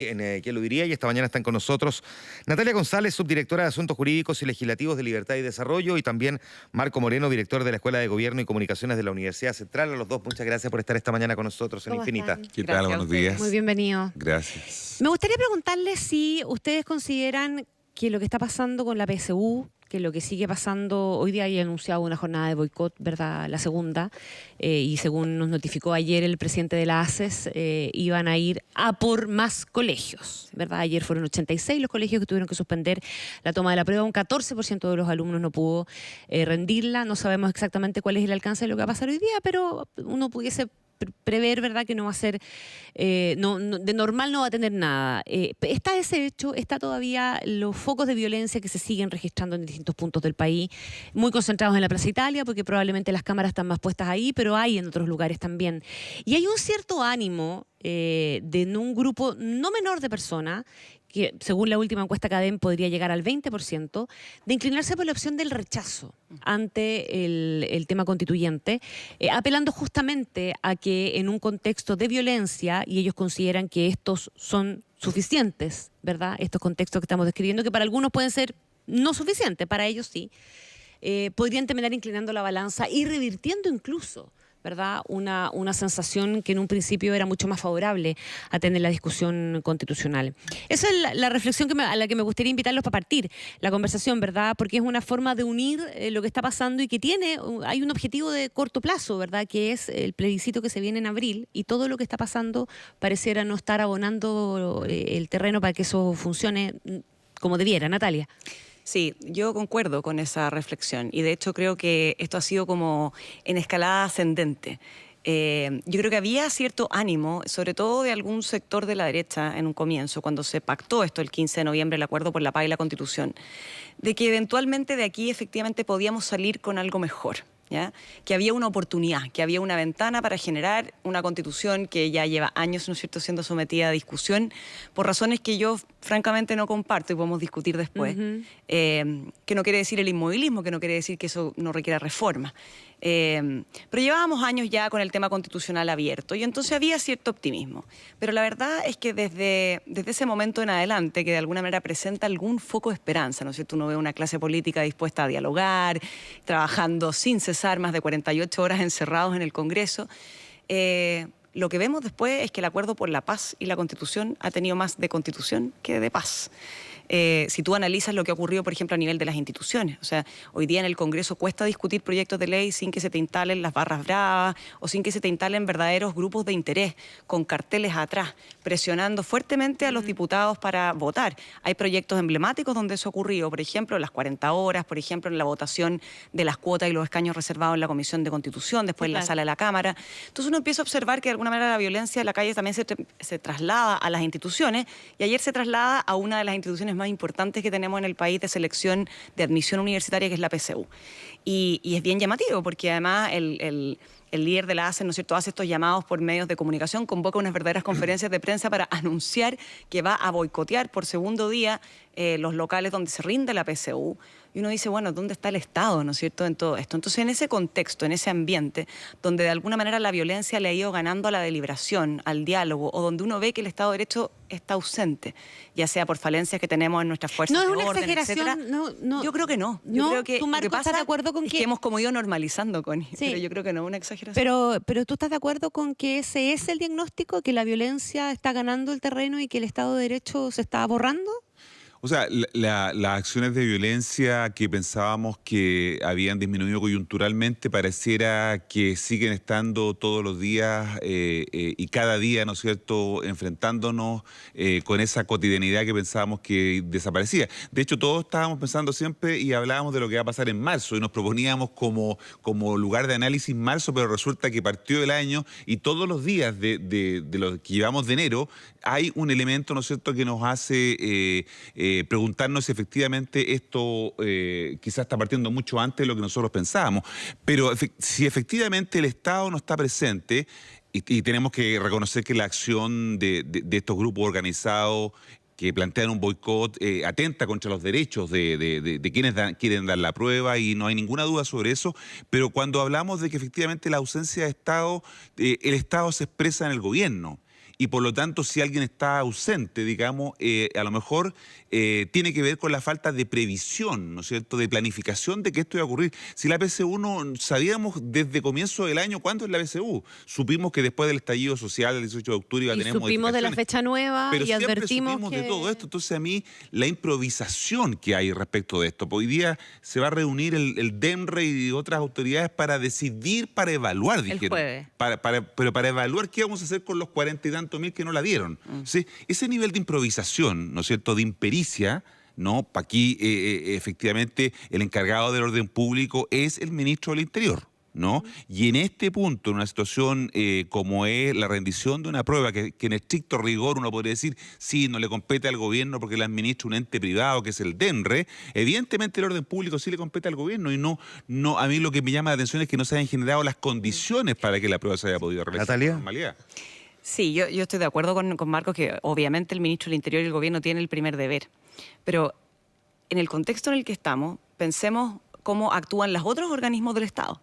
¿Quién lo diría? Y esta mañana están con nosotros Natalia González, subdirectora de Asuntos Jurídicos y Legislativos de Libertad y Desarrollo, y también Marco Moreno, director de la Escuela de Gobierno y Comunicaciones de la Universidad Central. A los dos, muchas gracias por estar esta mañana con nosotros en ¿Cómo Infinita. están? ¿Qué tal? Buenos días. Muy bienvenido. Gracias. Me gustaría preguntarles si ustedes consideran que lo que está pasando con la PSU, que lo que sigue pasando, hoy día hay anunciado una jornada de boicot, ¿verdad? La segunda, y según nos notificó ayer el presidente de la ACES, iban a ir a por más colegios, ¿verdad? Ayer fueron 86 los colegios que tuvieron que suspender la toma de la prueba, un 14% de los alumnos no pudo rendirla, no sabemos exactamente cuál es el alcance de lo que va a pasar hoy día, pero uno pudiese prever, ¿verdad?, que no va a ser, de normal no va a tener nada. Está ese hecho, está todavía los focos de violencia que se siguen registrando en distintos puntos del país, muy concentrados en la Plaza Italia, porque probablemente las cámaras están más puestas ahí, pero hay en otros lugares también. Y hay un cierto ánimo de un grupo no menor de personas, que según la última encuesta CADEM podría llegar al 20%, de inclinarse por la opción del rechazo ante el tema constituyente, apelando justamente a que en un contexto de violencia, y ellos consideran que estos son suficientes, ¿verdad? Estos contextos que estamos describiendo, que para algunos pueden ser no suficientes, para ellos sí, podrían terminar inclinando la balanza y revirtiendo incluso, ¿verdad?, una sensación que en un principio era mucho más favorable a tener la discusión constitucional. Esa es la reflexión a la que me gustaría invitarlos para partir la conversación, ¿verdad?, porque es una forma de unir lo que está pasando y que hay un objetivo de corto plazo, ¿verdad?, que es el plebiscito que se viene en abril, y todo lo que está pasando pareciera no estar abonando el terreno para que eso funcione como debiera. Natalia. Sí, yo concuerdo con esa reflexión y de hecho creo que esto ha sido como en escalada ascendente. Yo creo que había cierto ánimo, sobre todo de algún sector de la derecha en un comienzo, cuando se pactó esto el 15 de noviembre, el acuerdo por la paz y la Constitución, de que eventualmente de aquí efectivamente podíamos salir con algo mejor. ¿Ya? Que había una oportunidad, que había una ventana para generar una constitución que ya lleva años, ¿no es cierto?, siendo sometida a discusión por razones que yo francamente no comparto y podemos discutir después, que no quiere decir el inmovilismo, que no quiere decir que eso no requiera reforma. Pero llevábamos años ya con el tema constitucional abierto y entonces había cierto optimismo. Pero la verdad es que desde ese momento en adelante, que de alguna manera presenta algún foco de esperanza, ¿no es cierto? Uno ve una clase política dispuesta a dialogar, trabajando sin cesar más de 48 horas encerrados en el Congreso. Lo que vemos después es que el acuerdo por la paz y la Constitución ha tenido más de constitución que de paz. Si tú analizas lo que ha ocurrido, por ejemplo, a nivel de las instituciones, o sea, hoy día en el Congreso cuesta discutir proyectos de ley sin que se te instalen las barras bravas o sin que se te instalen verdaderos grupos de interés con carteles atrás, presionando fuertemente a los diputados para votar. Hay proyectos emblemáticos donde eso ha ocurrido, por ejemplo, las 40 horas, por ejemplo, en la votación de las cuotas y los escaños reservados en la Comisión de Constitución, después en la sala de la Cámara. Entonces uno empieza a observar que de alguna manera la violencia de la calle también se traslada a las instituciones, y ayer se traslada a una de las instituciones más importantes que tenemos en el país de selección de admisión universitaria, que es la PSU. Y es bien llamativo porque además el líder de la ACES, ¿no es cierto?, hace estos llamados por medios de comunicación, convoca unas verdaderas conferencias de prensa para anunciar que va a boicotear por segundo día los locales donde se rinde la PSU. Y uno dice, bueno, ¿dónde está el Estado, ¿no es cierto?, en todo esto? Entonces, en ese contexto, en ese ambiente, donde de alguna manera la violencia le ha ido ganando a la deliberación, al diálogo, o donde uno ve que el Estado de Derecho está ausente, ya sea por falencias que tenemos en nuestras fuerzas de orden, etcétera. No, yo creo que no. Yo creo que ¿tú, Marco, lo que pasa estás de acuerdo con es que hemos como ido normalizando, Connie, sí, pero yo creo que no es una exageración. Pero ¿tú estás de acuerdo con que ese es el diagnóstico, que la violencia está ganando el terreno y que el Estado de Derecho se está borrando? O sea, las acciones de violencia que pensábamos que habían disminuido coyunturalmente pareciera que siguen estando todos los días y cada día, ¿no es cierto?, enfrentándonos con esa cotidianidad que pensábamos que desaparecía. De hecho, todos estábamos pensando siempre y hablábamos de lo que va a pasar en marzo y nos proponíamos como lugar de análisis marzo, pero resulta que partió el año y todos los días de lo que llevamos de enero hay un elemento, ¿no es cierto?, que nos hace preguntarnos si efectivamente esto quizás está partiendo mucho antes de lo que nosotros pensábamos. Pero si efectivamente el Estado no está presente, y tenemos que reconocer que la acción de estos grupos organizados que plantean un boicot atenta contra los derechos de quienes quieren dar la prueba, y no hay ninguna duda sobre eso, pero cuando hablamos de que efectivamente la ausencia de Estado, el Estado se expresa en el gobierno. y por lo tanto si alguien está ausente, digamos, a lo mejor tiene que ver con la falta de previsión, ¿no es cierto?, de planificación de que esto iba a ocurrir. Si la PSU no sabíamos desde comienzo del año cuándo es la PSU, supimos que después del estallido social del 18 de octubre iba a tener modificaciones. Supimos de la fecha nueva pero y advertimos supimos que... de todo esto. Entonces a mí la improvisación que hay respecto de esto, hoy día se va a reunir el DEMRE y otras autoridades para decidir, para evaluar, dijeron. El jueves. Pero para evaluar qué vamos a hacer con los 40 y tantos mil que no la dieron. ¿Sí? Ese nivel de improvisación, ¿no es cierto?, de impericia, ¿no? Aquí efectivamente el encargado del orden público es el ministro del Interior, ¿no? Y en este punto, en una situación como es la rendición de una prueba, que en estricto rigor uno podría decir, sí, no le compete al gobierno porque la administra un ente privado que es el DENRE, evidentemente el orden público sí le compete al gobierno y no, a mí lo que me llama la atención es que no se hayan generado las condiciones para que la prueba se haya podido realizar Natalia. con normalidad. Sí, yo estoy de acuerdo con Marcos que obviamente el ministro del Interior y el gobierno tienen el primer deber, pero en el contexto en el que estamos, pensemos cómo actúan los otros organismos del Estado.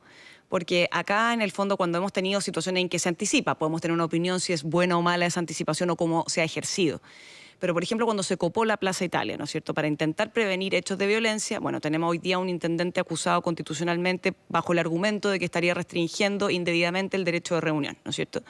Porque acá, en el fondo, cuando hemos tenido situaciones en que se anticipa, podemos tener una opinión si es buena o mala esa anticipación o cómo se ha ejercido. Pero, por ejemplo, cuando se copó la Plaza Italia, ¿no es cierto?, para intentar prevenir hechos de violencia, bueno, tenemos hoy día un intendente acusado constitucionalmente bajo el argumento de que estaría restringiendo indebidamente el derecho de reunión, ¿no es cierto?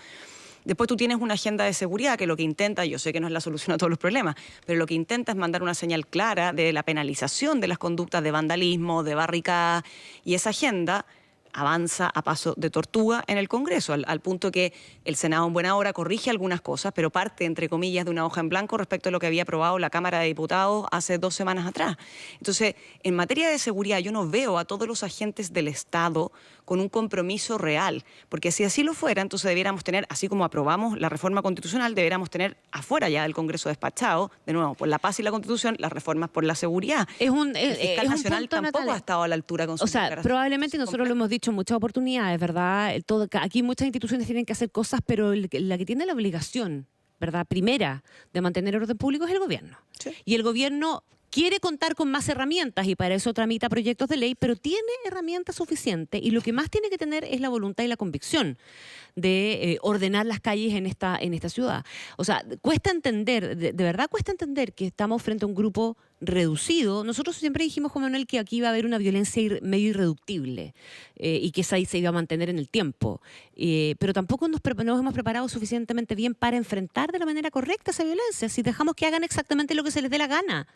Después tú tienes una agenda de seguridad que lo que intenta, yo sé que no es la solución a todos los problemas, pero lo que intenta es mandar una señal clara de la penalización de las conductas de vandalismo, de barricadas, y esa agenda avanza a paso de tortuga en el Congreso, al punto que el Senado en buena hora corrige algunas cosas, pero parte, entre comillas, de una hoja en blanco respecto a lo que había aprobado la Cámara de Diputados hace 2 semanas atrás. Entonces, en materia de seguridad, yo no veo a todos los agentes del Estado con un compromiso real, porque si así lo fuera, entonces debiéramos tener, así como aprobamos la reforma constitucional, debiéramos tener afuera ya del Congreso despachado, de nuevo, por la paz y la Constitución, las reformas por la seguridad. El fiscal nacional punto, tampoco Natalia. ha estado a la altura con sus declaraciones. Probablemente nosotros lo hemos dicho en muchas oportunidades, ¿verdad? Aquí muchas instituciones tienen que hacer cosas, pero la que tiene la obligación, ¿verdad?, primera de mantener el orden público es el gobierno. Sí. Y el gobierno quiere contar con más herramientas y para eso tramita proyectos de ley, pero tiene herramientas suficientes y lo que más tiene que tener es la voluntad y la convicción de ordenar las calles en esta ciudad. O sea, cuesta entender, de verdad cuesta entender que estamos frente a un grupo reducido. Nosotros siempre dijimos, Juan Manuel, que aquí iba a haber una violencia medio irreductible y que esa ahí se iba a mantener en el tiempo. Pero tampoco nos hemos preparado suficientemente bien para enfrentar de la manera correcta esa violencia, si dejamos que hagan exactamente lo que se les dé la gana.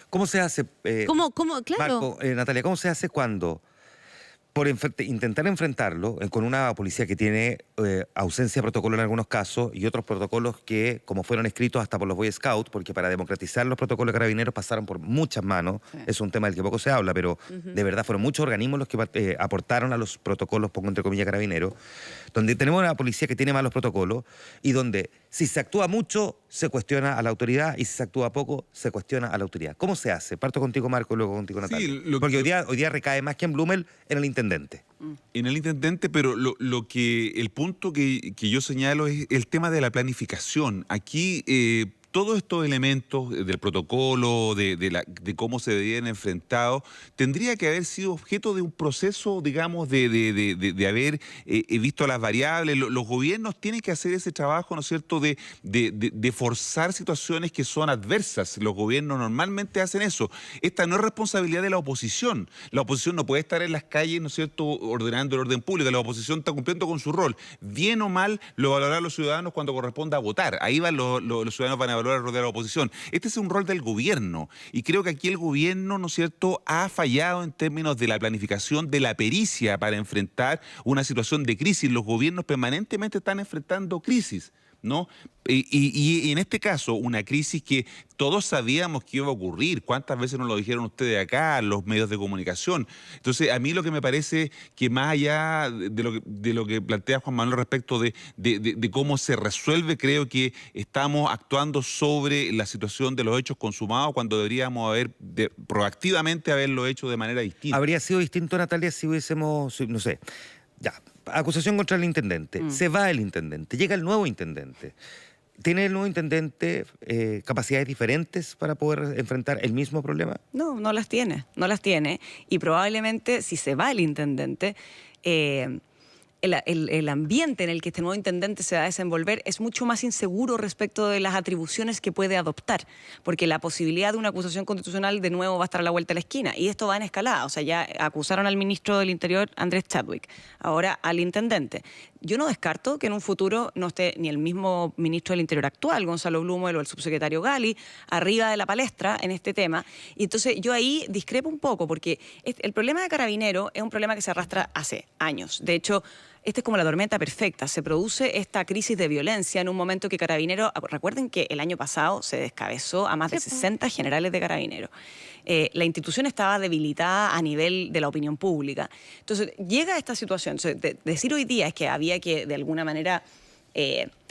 ¿Cómo se hace, Claro. Marco, Natalia, cómo se hace cuando, por intentar enfrentarlo con una policía que tiene ausencia de protocolo en algunos casos y otros protocolos que, como fueron escritos hasta por los Boy Scouts, porque para democratizar los protocolos de carabineros pasaron por muchas manos, Sí. es un tema del que poco se habla, pero de verdad fueron muchos organismos los que aportaron a los protocolos, pongo entre comillas, carabineros, donde tenemos una policía que tiene malos protocolos y donde si se actúa mucho se cuestiona a la autoridad y si se actúa poco se cuestiona a la autoridad. ¿Cómo se hace? Parto contigo, Marco, y luego contigo, Natalia. Sí, Porque hoy día recae más que en Blumel en el intendente. En el intendente, pero el punto que yo señalo es el tema de la planificación. Aquí todos estos elementos del protocolo, de cómo se debían enfrentado, tendría que haber sido objeto de un proceso, digamos, de haber visto las variables. Los gobiernos tienen que hacer ese trabajo, ¿no es cierto?, de forzar situaciones que son adversas. Los gobiernos normalmente hacen eso. Esta no es responsabilidad de la oposición. La oposición no puede estar en las calles, ¿no es cierto?, ordenando el orden público. La oposición está cumpliendo con su rol. Bien o mal, lo valorarán los ciudadanos cuando corresponda votar. Ahí van los ciudadanos van a valorar el rol de la oposición. Este es un rol del gobierno. Y creo que aquí el gobierno, ¿no es cierto?, ha fallado en términos de la planificación, de la pericia para enfrentar una situación de crisis. Los gobiernos permanentemente están enfrentando crisis, ¿no? Y en este caso, una crisis que todos sabíamos que iba a ocurrir. ¿Cuántas veces nos lo dijeron ustedes acá, los medios de comunicación? Entonces, a mí lo que me parece que más allá de lo que plantea Juan Manuel respecto de cómo se resuelve, creo que estamos actuando sobre la situación de los hechos consumados cuando deberíamos proactivamente haberlo hecho de manera distinta. Habría sido distinto, Natalia, si hubiésemos, no sé, ya, acusación contra el intendente. Se va el intendente, llega el nuevo intendente. ¿Tiene el nuevo intendente capacidades diferentes para poder enfrentar el mismo problema? No, no las tiene. Y probablemente si se va el intendente, el ambiente en el que este nuevo intendente se va a desenvolver es mucho más inseguro respecto de las atribuciones que puede adoptar, porque la posibilidad de una acusación constitucional de nuevo va a estar a la vuelta de la esquina, y esto va en escalada. O sea, ya acusaron al ministro del Interior, Andrés Chadwick, ahora al intendente. Yo no descarto que en un futuro no esté ni el mismo ministro del Interior actual, Gonzalo Blumel, o el subsecretario Gali, arriba de la palestra en este tema. Y entonces yo ahí discrepo un poco, porque el problema de Carabinero es un problema que se arrastra hace años. De hecho, esta es como la tormenta perfecta. Se produce esta crisis de violencia en un momento que Carabineros... Recuerden que el año pasado se descabezó a más de 60 generales de Carabineros. La institución estaba debilitada a nivel de la opinión pública. Entonces, llega esta situación. Entonces, decir hoy día es que había que, de alguna manera,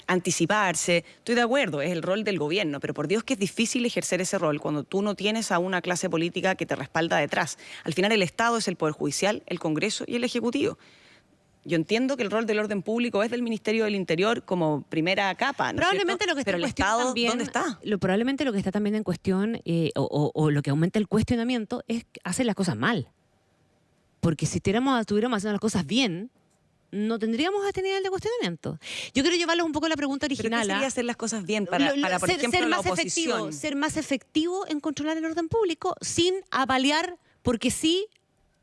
anticiparse. Estoy de acuerdo, es el rol del gobierno, pero por Dios que es difícil ejercer ese rol cuando tú no tienes a una clase política que te respalda detrás. Al final, el Estado es el Poder Judicial, el Congreso y el Ejecutivo. Yo entiendo que el rol del orden público es del Ministerio del Interior como primera capa, ¿no? Probablemente lo que está pero en el cuestión Estado, también, ¿dónde está? Probablemente lo que está también en cuestión, o lo que aumenta el cuestionamiento, es hacer las cosas mal. Porque si estuviéramos haciendo las cosas bien, no tendríamos este nivel de cuestionamiento. Yo quiero llevarlos un poco a la pregunta original. ¿Pero qué sería hacer las cosas bien para por ejemplo, ser la más oposición? ser más efectivo en controlar el orden público sin apalear, porque sí,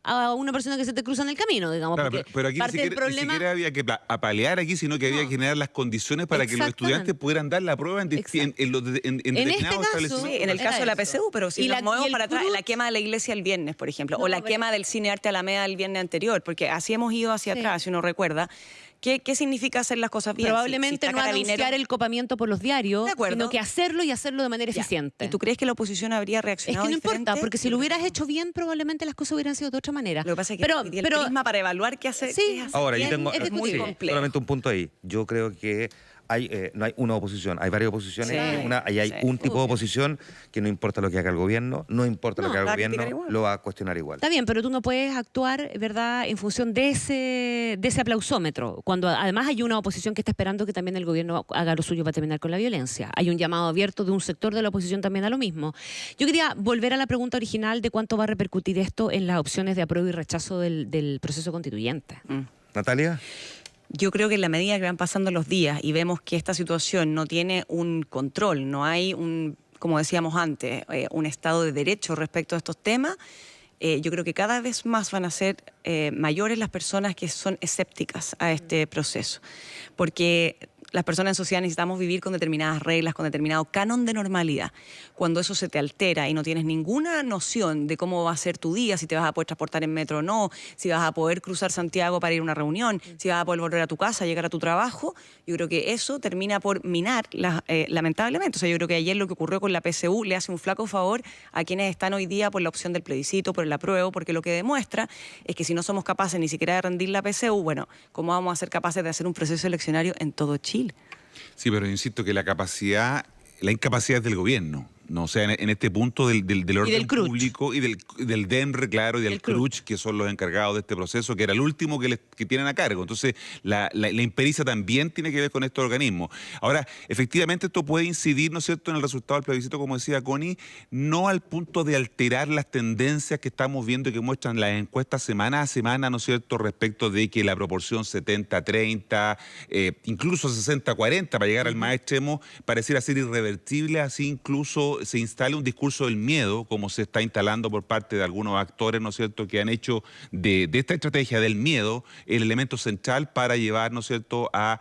a una persona que se te cruza en el camino, digamos. Claro, porque pero aquí parte ni del problema... siquiera había que apalear aquí, sino que había que generar las condiciones para que los estudiantes pudieran dar la prueba en determinados establecimientos. Sí, en el caso de la PSU, pero si nos movemos para atrás, CRUT, la quema de la iglesia el viernes, por ejemplo, No, o la pero... quema del Cine Arte Alameda el viernes anterior, porque así hemos ido hacia atrás, si uno recuerda. ¿Qué significa hacer las cosas bien? Probablemente no anunciar el copamiento por los diarios, sino que hacerlo y hacerlo de manera eficiente. ¿Y tú crees que la oposición habría reaccionado diferente? Es que no diferente? importa, porque si lo hubieras hecho bien, probablemente las cosas hubieran sido de otra manera. Lo que pasa es que el prisma para evaluar qué hacer, Ahora, yo tengo es muy complejo. solamente un punto ahí. Yo creo que no hay una oposición, hay varias oposiciones. Hay un tipo de oposición que no importa lo que haga el gobierno, no importa lo que haga el gobierno, lo va a cuestionar igual. Está bien, pero tú no puedes actuar, ¿verdad?, en función de ese aplausómetro, cuando además hay una oposición que está esperando que también el gobierno haga lo suyo para terminar con la violencia. Hay un llamado abierto de un sector de la oposición también a lo mismo. Yo quería volver a la pregunta original de cuánto va a repercutir esto en las opciones de apruebo y rechazo del proceso constituyente. ¿Natalia? Yo creo que en la medida que van pasando los días y vemos que esta situación no tiene un control, no hay como decíamos antes, un Estado de Derecho respecto a estos temas, yo creo que cada vez más van a ser mayores las personas que son escépticas a este proceso. Porque las personas en sociedad necesitamos vivir con determinadas reglas, con determinado canon de normalidad. Cuando eso se te altera y no tienes ninguna noción de cómo va a ser tu día, si te vas a poder transportar en metro o no, si vas a poder cruzar Santiago para ir a una reunión, si vas a poder volver a tu casa, llegar a tu trabajo, yo creo que eso termina por minar, lamentablemente. O sea, yo creo que ayer lo que ocurrió con la PSU le hace un flaco favor a quienes están hoy día por la opción del plebiscito, por el apruebo, porque lo que demuestra es que si no somos capaces ni siquiera de rendir la PSU, bueno, ¿cómo vamos a ser capaces de hacer un proceso eleccionario en todo Chile? Sí, pero insisto que la incapacidad es del gobierno. No, o sea, en este punto del orden público y del DENRE, claro, y del CRUCH, que son los encargados de este proceso, que era el último que tienen a cargo. Entonces, la impericia también tiene que ver con estos organismos. Ahora, efectivamente, esto puede incidir, ¿no es cierto?, en el resultado del plebiscito, como decía Connie, no al punto de alterar las tendencias que estamos viendo y que muestran las encuestas semana a semana, ¿no es cierto?, respecto de que la proporción 70-30, incluso 60-40, para llegar al más extremo, pareciera ser irreversible, así incluso se instale un discurso del miedo, como se está instalando por parte de algunos actores, ¿no es cierto?, que han hecho de esta estrategia del miedo el elemento central para llevar, ¿no es cierto?, a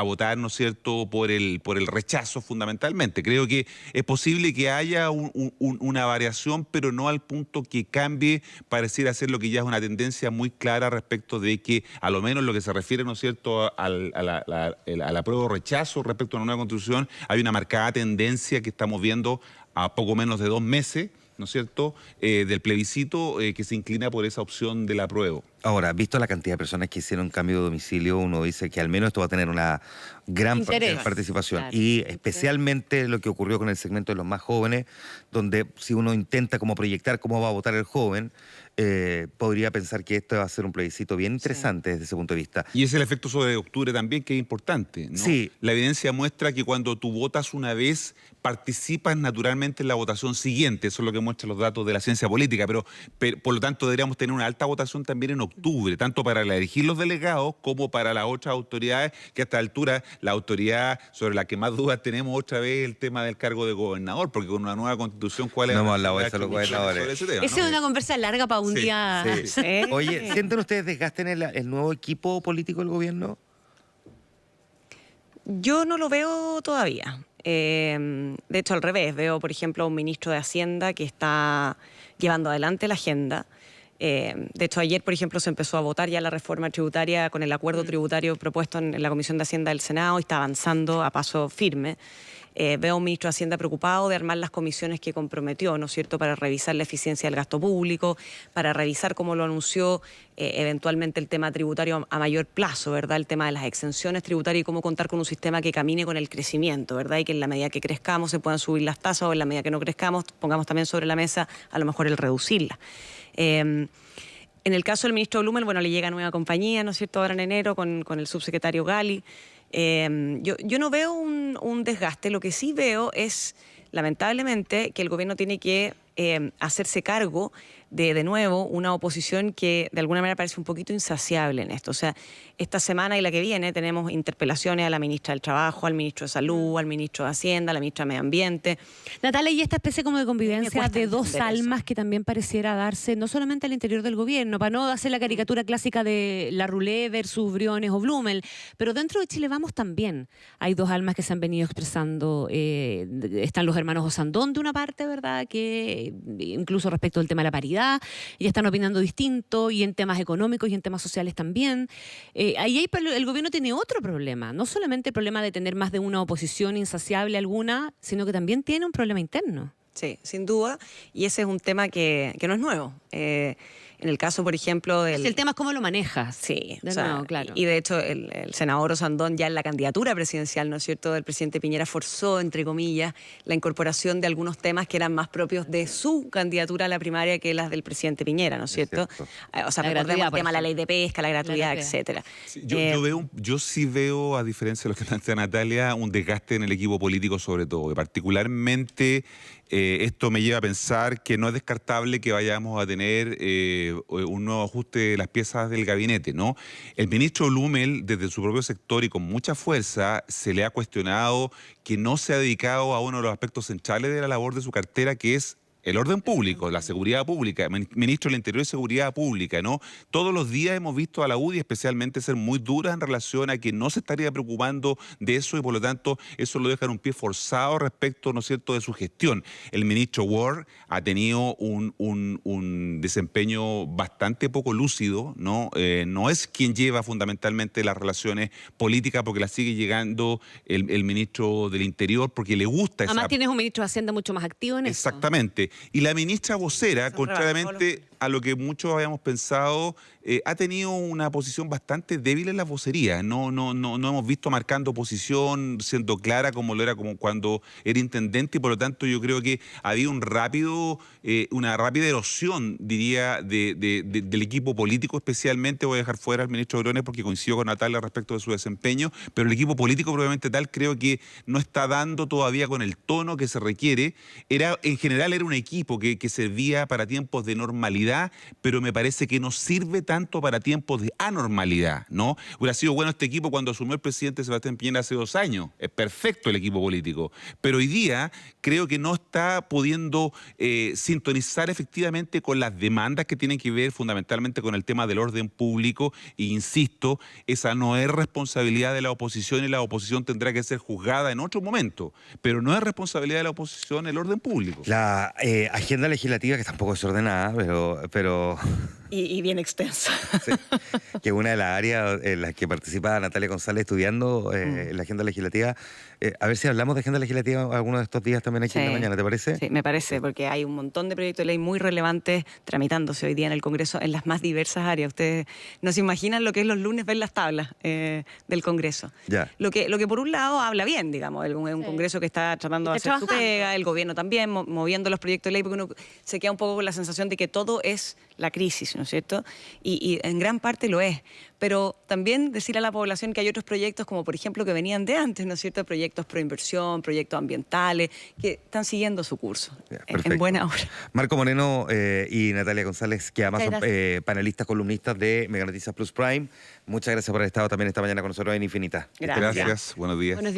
votar, ¿no es cierto?, por el rechazo fundamentalmente. Creo que es posible que haya una variación, pero no al punto que cambie, pareciera ser lo que ya es una tendencia muy clara respecto de que, a lo menos lo que se refiere, ¿no es cierto?, al apruebo o rechazo respecto a una nueva constitución, hay una marcada tendencia que estamos viendo a poco menos de 2 meses, ¿no es cierto?, del plebiscito que se inclina por esa opción del apruebo. Ahora, visto la cantidad de personas que hicieron cambio de domicilio, uno dice que al menos esto va a tener una gran participación. Claro. Y especialmente lo que ocurrió con el segmento de los más jóvenes, donde si uno intenta como proyectar cómo va a votar el joven, podría pensar que esto va a ser un plebiscito bien interesante desde ese punto de vista. Y es el efecto sobre octubre también, que es importante, ¿no? Sí. La evidencia muestra que cuando tú votas una vez, participas naturalmente en la votación siguiente. Eso es lo que muestran los datos de la ciencia política. Pero por lo tanto, deberíamos tener una alta votación también en octubre, tanto para elegir los delegados como para las otras autoridades, que a esta altura la autoridad sobre la que más dudas tenemos otra vez el tema del cargo de gobernador, porque con una nueva constitución, ¿cuál es? No hemos hablado de eso, los gobernadores. sobre ese tema, Esa ¿no? es una conversa larga para un día. Sí. Oye, ¿sienten ustedes desgaste en el nuevo equipo político del gobierno? Yo no lo veo todavía. De hecho, al revés, veo, por ejemplo, a un ministro de Hacienda que está llevando adelante la agenda. De hecho, ayer, por ejemplo, se empezó a votar ya la reforma tributaria con el acuerdo tributario propuesto en la Comisión de Hacienda del Senado y está avanzando a paso firme. Veo a un ministro de Hacienda preocupado de armar las comisiones que comprometió, ¿no es cierto?, para revisar la eficiencia del gasto público, para revisar, como lo anunció, eventualmente el tema tributario a mayor plazo, ¿verdad?, el tema de las exenciones tributarias y cómo contar con un sistema que camine con el crecimiento, ¿verdad?, y que en la medida que crezcamos se puedan subir las tasas o en la medida que no crezcamos pongamos también sobre la mesa a lo mejor el reducirlas. En el caso del ministro Blumel, bueno, le llega nueva compañía, ¿no es cierto?, ahora en enero con el subsecretario Gali. Yo no veo un desgaste, lo que sí veo es, lamentablemente, que el gobierno tiene que hacerse cargo de nuevo, una oposición que de alguna manera parece un poquito insaciable en esto. O sea, esta semana y la que viene tenemos interpelaciones a la ministra del Trabajo, al ministro de Salud, al ministro de Hacienda, a la ministra de Medio Ambiente. Natalia, y esta especie como de Me convivencia cuesta de dos entender almas eso. que también pareciera darse no solamente al interior del gobierno, para no hacer la caricatura clásica de la Roulé versus Briones o Blumel, pero dentro de Chile Vamos también hay dos almas que se han venido expresando. Están los hermanos Osandón de una parte, ¿verdad?, que incluso respecto del tema de la paridad, y están opinando distinto, y en temas económicos y en temas sociales también. Ahí el gobierno tiene otro problema, no solamente el problema de tener más de una oposición insaciable alguna, sino que también tiene un problema interno. Sí, sin duda, y ese es un tema que no es nuevo. En el caso, por ejemplo, del... El tema es cómo lo manejas. Sí, De o sea, nuevo, claro. y de hecho el senador Osandón ya en la candidatura presidencial, ¿no es cierto?, del presidente Piñera forzó, entre comillas, la incorporación de algunos temas que eran más propios de su candidatura a la primaria que las del presidente Piñera, ¿no es cierto? O sea, La recordemos gratuidad, el por tema de la ejemplo. ley de pesca, la gratuidad, gratuidad. etcétera. Sí, yo sí veo, a diferencia de lo que plantea Natalia, un desgaste en el equipo político sobre todo. Y particularmente esto me lleva a pensar que no es descartable que vayamos a tener un nuevo ajuste de las piezas del gabinete, ¿no? El ministro Blumel, desde su propio sector y con mucha fuerza, se le ha cuestionado que no se ha dedicado a uno de los aspectos centrales de la labor de su cartera, que es el orden público, la seguridad pública, ministro del Interior y Seguridad Pública, ¿no? Todos los días hemos visto a la UDI especialmente ser muy dura en relación a que no se estaría preocupando de eso y por lo tanto eso lo deja en un pie forzado respecto, ¿no es cierto?, de su gestión. El ministro Ward ha tenido un desempeño bastante poco lúcido, ¿no? No es quien lleva fundamentalmente las relaciones políticas porque las sigue llegando el ministro del Interior porque le gusta Además esa... tienes un ministro de Hacienda mucho más activo en eso. Exactamente. Y la ministra vocera, Se contrariamente a lo que muchos habíamos pensado, ha tenido una posición bastante débil en la vocería. No hemos visto marcando posición, siendo clara como lo era como cuando era intendente y por lo tanto yo creo que había una rápida erosión, diría, del equipo político especialmente. Voy a dejar fuera al ministro Briones porque coincido con Natalia respecto de su desempeño, pero el equipo político probablemente tal creo que no está dando todavía con el tono que se requiere. En general era un equipo que servía para tiempos de normalidad, pero me parece que no sirve tanto para tiempos de anormalidad, ¿no? Hubiera sido bueno este equipo cuando asumió el presidente Sebastián Piñera hace 2 años. Es perfecto el equipo político. Pero hoy día creo que no está pudiendo sintonizar efectivamente con las demandas que tienen que ver fundamentalmente con el tema del orden público. E insisto, esa no es responsabilidad de la oposición y la oposición tendrá que ser juzgada en otro momento. Pero no es responsabilidad de la oposición el orden público. La agenda legislativa, que tampoco es ordenada, pero y bien extensa. Sí, que es una de las áreas en las que participa Natalia González estudiando en la agenda legislativa. A ver si hablamos de agenda legislativa algunos de estos días también aquí en la mañana, ¿te parece? Sí, me parece, porque hay un montón de proyectos de ley muy relevantes tramitándose hoy día en el Congreso en las más diversas áreas. Ustedes no se imaginan lo que es los lunes ver las tablas del Congreso. Ya. Lo que por un lado habla bien, digamos, es un Congreso que está tratando de hacer su pega, el gobierno también, moviendo los proyectos de ley, porque uno se queda un poco con la sensación de que todo es la crisis, ¿no es cierto? Y en gran parte lo es. Pero también decir a la población que hay otros proyectos, como por ejemplo que venían de antes, ¿no es cierto? Proyectos pro inversión, proyectos ambientales, que están siguiendo su curso, en buena hora. Marco Moreno y Natalia González, que además son panelistas, columnistas de Mega Noticias Plus Prime. Muchas gracias por haber estado también esta mañana con nosotros en Infinita. Gracias. Buenos días.